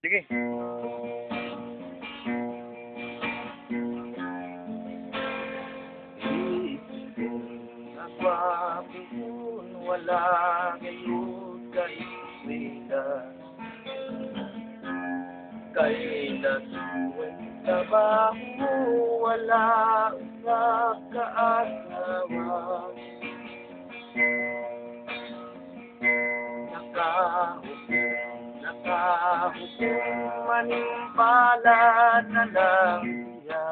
Sige. Nagwapon wala ngayon kay Sweda. Kay nasuwang trabaho wala usap kaasawa. Nakahukom manimpala na lang siya.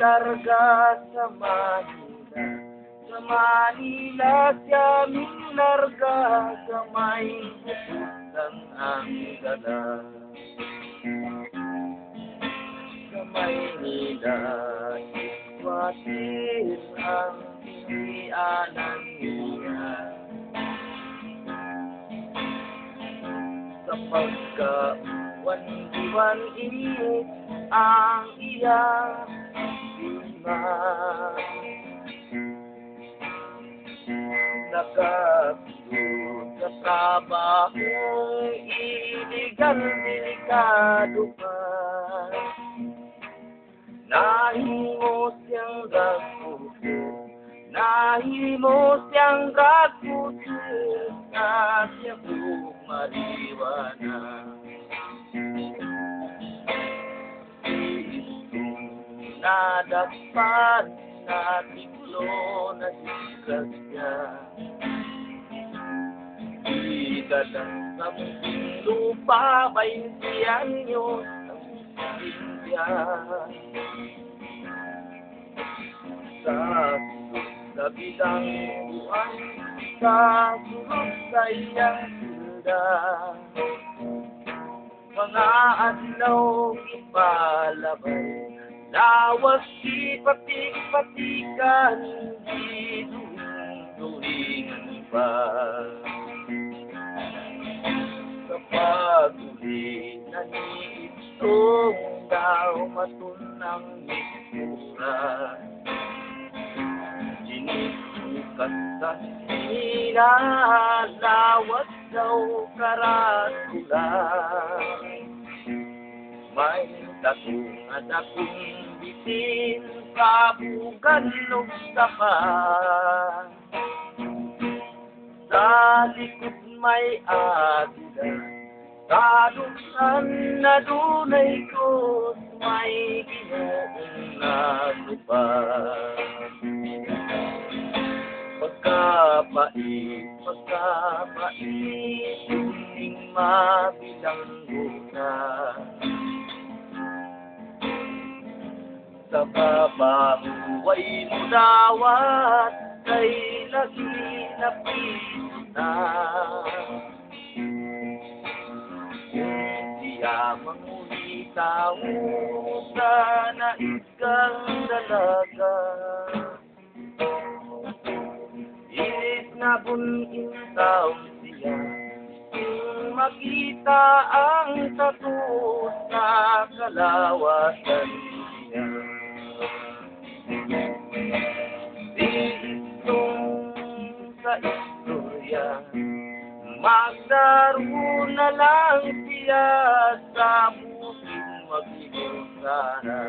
Larga sa Manila siya minarga sa may hukutan ang gala. Sa Maynila iswatin ang pinianan niya. Sa pagkawan-iwan init ang iyang nakapilot sa trabahong iligal, delikado pa. Nahimo siyang dragpuso na siya buong mariwana. Nadagpad na tiglo na disgrasya. Igalang sa munting lupa, 20 anyos ang India. Sa bilang buwan, sa sulok sa iyang silda. Mga adlaw ipalabay, lawas ipatik-patikan, hindi duwing-duwingan pa. Sa pag-uli na niitong daw matunang itsura. Dinisukat sa sila, lawas daw karatula. May tatong at akong bitin sa bugan ng tapat. Sa likod may agila, kadusan na dunay ko, may ginoong nalupat. Pagkapait, tuwing mabilanggo na. Sa babahuay mo dawat, kay lagi na piso na. Kung siya mangulita mo sa nais kang dalaga, inis na bunin taong siya, kung makita ang tattoo sa kalawasan niya. Sa istorya, maglaro na lang siya sa bukid mag-iusara.